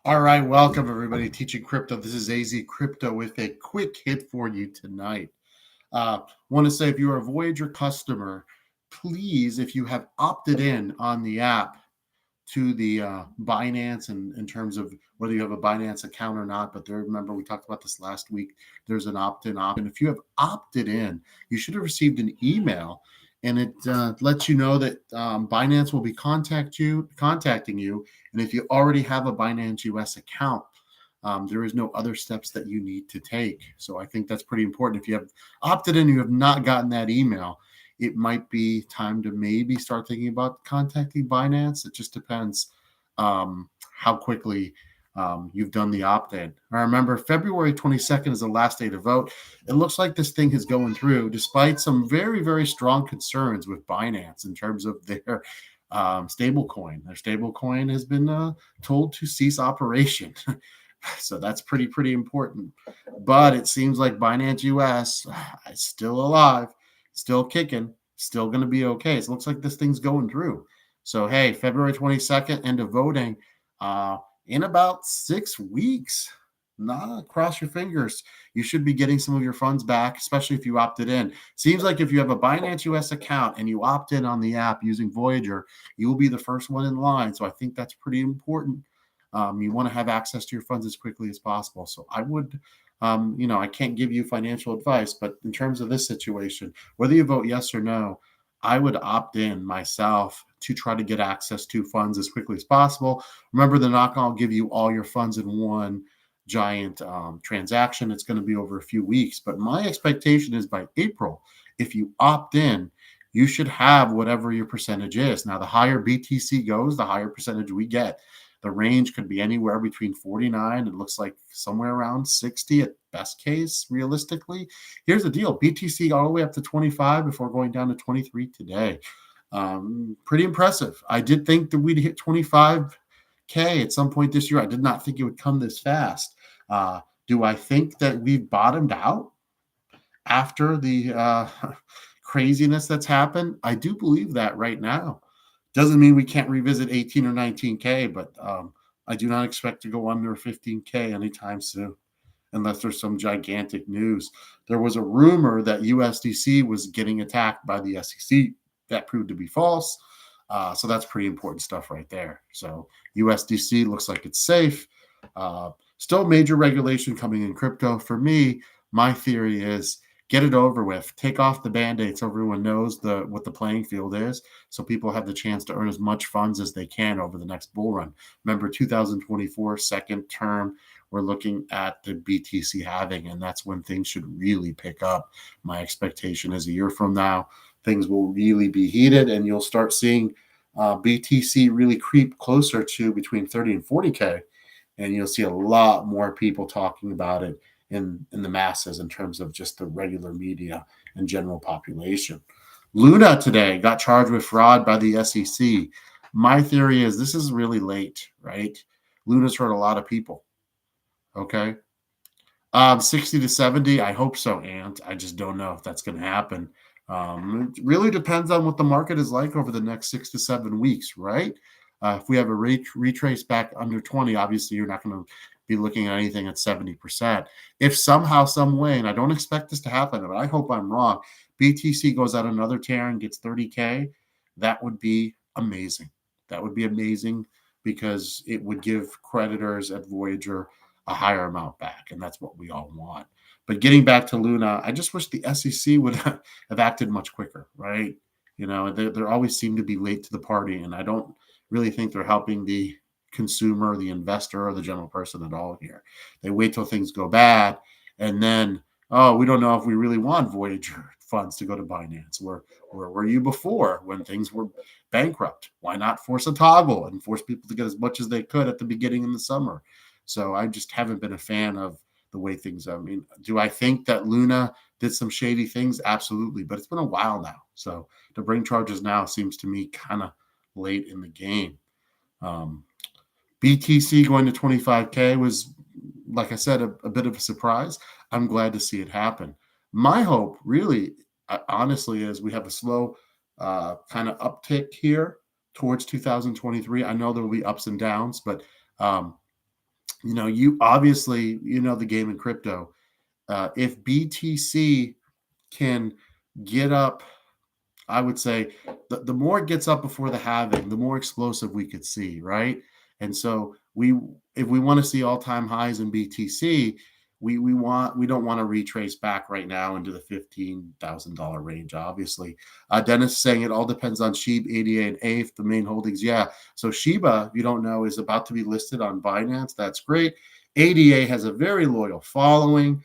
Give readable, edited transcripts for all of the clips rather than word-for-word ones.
All right, welcome everybody. Teaching crypto. This is AZ Crypto with a quick hit for you tonight. Want to say if you're a Voyager customer, please, if you have opted in on the app to the Binance, and in terms of whether you have a Binance account or not, but remember we talked about this last week. There's an opt-in option. If you have opted in, you should have received an email, and it lets you know that Binance will be contacting you. And if you already have a Binance US account, there is no other steps that you need to take. So I think that's pretty important. If you have opted in, you have not gotten that email, it might be time to maybe start thinking about contacting Binance. It just depends how quickly you've done the opt-in. I remember February 22nd is the last day to vote. It looks like this thing is going through, despite some very, very strong concerns with Binance in terms of their stable coin. Their stable coin has been told to cease operation. So that's pretty important. But it seems like Binance US is still alive, still kicking, still going to be okay. So it looks like this thing's going through. So, hey, February 22nd, end of voting in about 6 weeks. Cross your fingers. You should be getting some of your funds back, especially if you opted in. Seems like if you have a Binance US account and you opt in on the app using Voyager, you will be the first one in line. So I think that's pretty important. You want to have access to your funds as quickly as possible. So I would, I can't give you financial advice, but in terms of this situation, whether you vote yes or no, I would opt in myself to try to get access to funds as quickly as possible. Remember, they're not going to give you all your funds in one giant transaction. It's going to be over a few weeks. But my expectation is by April, if you opt in, you should have whatever your percentage is. Now, the higher BTC goes, the higher percentage we get. The range could be anywhere between 49, it looks like somewhere around 60 at best case, realistically. Here's the deal. BTC all the way up to 25 before going down to 23 today. Pretty impressive. I did think that we'd hit 25K at some point this year. I did not think it would come this fast. Do I think that we've bottomed out after the craziness that's happened? I do believe that right now. Doesn't mean we can't revisit 18 or 19K, but I do not expect to go under 15K anytime soon, unless there's some gigantic news. There was a rumor that USDC was getting attacked by the SEC. That proved to be false. So that's pretty important stuff right there. So USDC looks like it's safe. Still major regulation coming in crypto. For me, my theory is get it over with. Take off the Band-Aids so everyone knows what the playing field is, so people have the chance to earn as much funds as they can over the next bull run. Remember, 2024, second term, we're looking at the BTC halving, and that's when things should really pick up. My expectation is a year from now, things will really be heated, and you'll start seeing BTC really creep closer to between 30 and 40K, and you'll see a lot more people talking about it in the masses in terms of just the regular media and general population. Luna today got charged with fraud by the SEC. My theory is this is really late, right? Luna's hurt a lot of people. Okay. 60 to 70, I hope so, Ant. I just don't know if that's going to happen. It really depends on what the market is like over the next 6 to 7 weeks, right? If we have a retrace back under 20, obviously you're not going to be looking at anything at 70%. If somehow, some way, and I don't expect this to happen, but I hope I'm wrong, BTC goes out another tear and gets 30K, that would be amazing. That would be amazing because it would give creditors at Voyager a higher amount back, and that's what we all want. But getting back to Luna, I just wish the SEC would have acted much quicker, right? You know, they always seem to be late to the party, and I don't really think they're helping the consumer, the investor, or the general person at all here. They wait till things go bad, and then, oh, we don't know if we really want Voyager funds to go to Binance. Where were you before when things were bankrupt? Why not force a toggle and force people to get as much as they could at the beginning in the summer? So I just haven't been a fan of the way things are. I mean, do I think that Luna did some shady things? Absolutely, but it's been a while now. So to bring charges now seems to me kind of late in the game. BTC going to 25K was, like I said, a bit of a surprise. I'm glad to see it happen. My hope really, honestly, is we have a slow kind of uptick here towards 2023. I know there will be ups and downs, but You obviously, the game in crypto. If BTC can get up, I would say the more it gets up before the halving, the more explosive we could see, right? And so if we want to see all-time highs in BTC, we don't want to retrace back right now into the $15,000 range. Obviously, Dennis is saying it all depends on SHIB, ADA, and AIF, the main holdings. Yeah, so Shiba, if you don't know, is about to be listed on Binance. That's great. ADA has a very loyal following.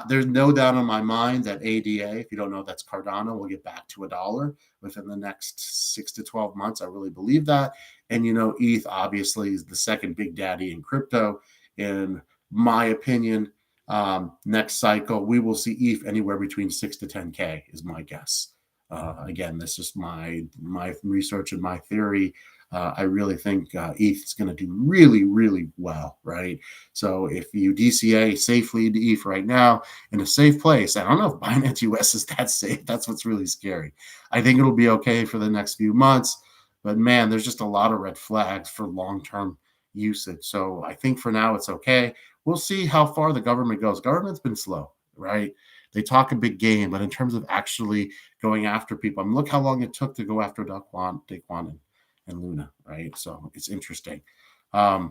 There's no doubt in my mind that ADA, if you don't know, that's Cardano, will get back to $1 within the next 6 to 12 months. I really believe that. And, ETH obviously is the second big daddy in crypto. In my opinion, next cycle, we will see ETH anywhere between 6 to 10K is my guess. Again, this is my research and my theory. I really think ETH is going to do really, really well, right? So if you DCA safely into ETH right now in a safe place, I don't know if Binance US is that safe. That's what's really scary. I think it'll be okay for the next few months, but man, there's just a lot of red flags for long-term usage. So I think for now it's okay. We'll see how far the government goes. Government's been slow, right? They talk a big game, but in terms of actually going after people, I mean, look how long it took to go after Daquan and Luna, right? So it's interesting. A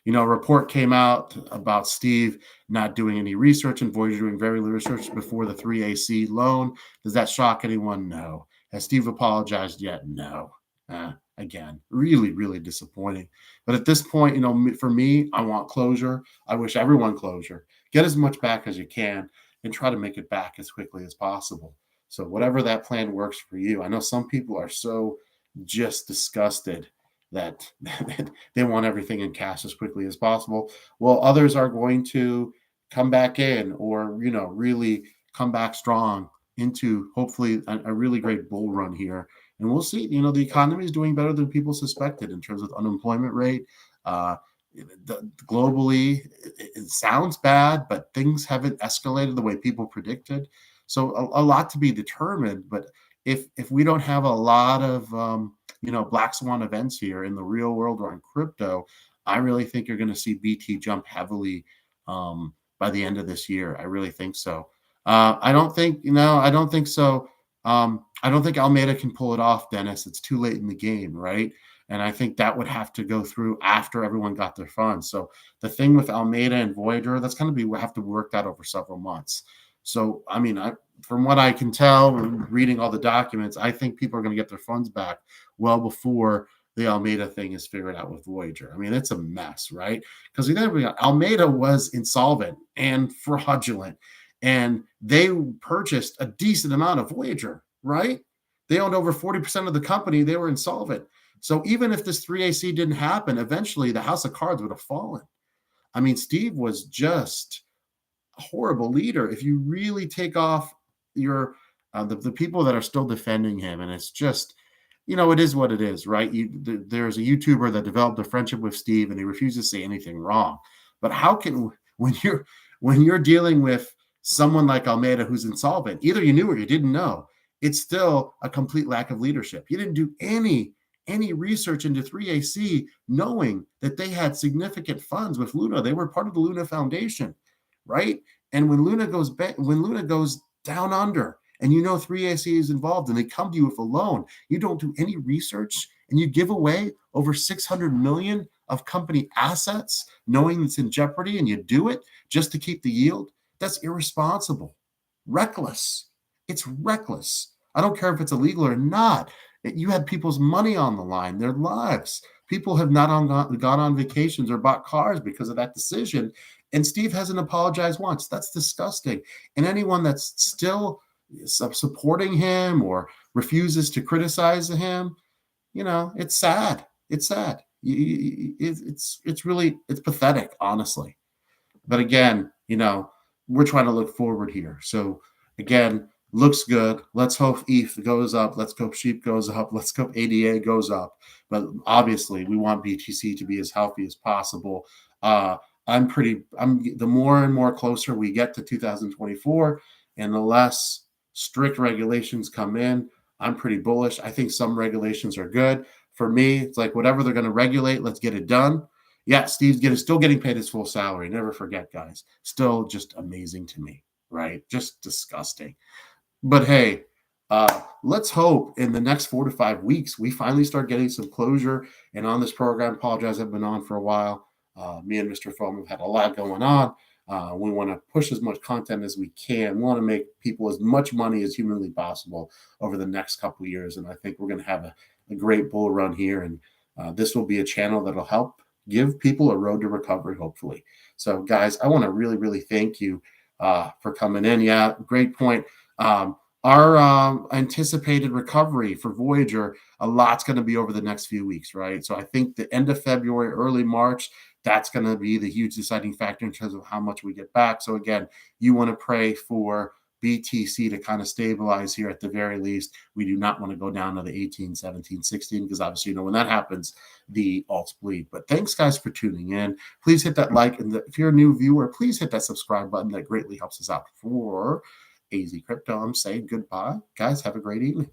report came out about Steve not doing any research and Voyager doing very little research before the 3AC loan. Does that shock anyone? No. Has Steve apologized yet? No. Again, really, really disappointing. But at this point, for me, I want closure. I wish everyone closure. Get as much back as you can and try to make it back as quickly as possible. So whatever that plan works for you. I know some people are so just disgusted that they want everything in cash as quickly as possible. Well, others are going to come back in or, really come back strong into hopefully a really great bull run here. And we'll see, the economy is doing better than people suspected in terms of unemployment rate. Globally, it sounds bad, but things haven't escalated the way people predicted. So a lot to be determined. But if we don't have a lot of black swan events here in the real world or in crypto, I really think you're going to see BT jump heavily by the end of this year. I really think so. I don't think so. I don't think Alameda can pull it off, Dennis. It's too late in the game, right? And I think that would have to go through after everyone got their funds. So the thing with Alameda and Voyager, that's going to have to work that over several months. So, I mean, from what I can tell, reading all the documents, I think people are going to get their funds back well before the Alameda thing is figured out with Voyager. I mean, it's a mess, right? Because Alameda was insolvent and fraudulent, and they purchased a decent amount of Voyager, right? They owned over 40% of the company. They were insolvent. So even if this 3AC didn't happen, eventually the house of cards would have fallen. I mean, Steve was just a horrible leader. If you really take off your the people that are still defending him, and it's just, it is what it is, right? There's a YouTuber that developed a friendship with Steve, and he refuses to say anything wrong. But how can when you're dealing with someone like Almeida who's insolvent, either you knew or you didn't know, it's still a complete lack of leadership. You didn't do any research into 3AC, knowing that they had significant funds with Luna. They were part of the Luna Foundation, right? And when Luna goes down under, and 3AC is involved, and they come to you with a loan, you don't do any research, and you give away over $600 million of company assets, knowing it's in jeopardy, and you do it just to keep the yield. That's irresponsible, reckless. It's reckless. I don't care if it's illegal or not. You had people's money on the line, their lives. People have not gone on vacations or bought cars because of that decision. And Steve hasn't apologized once. That's disgusting. And anyone that's still supporting him or refuses to criticize him, it's sad. It's sad. It's pathetic, honestly. But again, we're trying to look forward here. So again, looks good. Let's hope ETH goes up. Let's hope SHIB goes up. Let's hope ADA goes up. But obviously, we want BTC to be as healthy as possible. The more and more closer we get to 2024, and the less strict regulations come in, I'm pretty bullish. I think some regulations are good. For me, it's like whatever they're going to regulate, let's get it done. Yeah, Steve's still getting paid his full salary. Never forget, guys. Still just amazing to me, right? Just disgusting. But hey, let's hope in the next 4 to 5 weeks we finally start getting some closure. And on this program, apologize, I've been on for a while. Me and Mr. Foam have had a lot going on. We want to push as much content as we can. We want to make people as much money as humanly possible over the next couple of years. And I think we're going to have a great bull run here. And this will be a channel that'll help give people a road to recovery, hopefully. So, guys, I want to really, really thank you for coming in. Yeah, great point. Our anticipated recovery for Voyager, a lot's going to be over the next few weeks, right? So I think the end of February, early March, that's going to be the huge deciding factor in terms of how much we get back. So again, you want to pray for BTC to kind of stabilize here at the very least. We do not want to go down to the 18, 17, 16, because obviously, when that happens, the alts bleed. But thanks, guys, for tuning in. Please hit that like. And if you're a new viewer, please hit that subscribe button. That greatly helps us out. For AZ Crypto, I'm saying goodbye. Guys, have a great evening.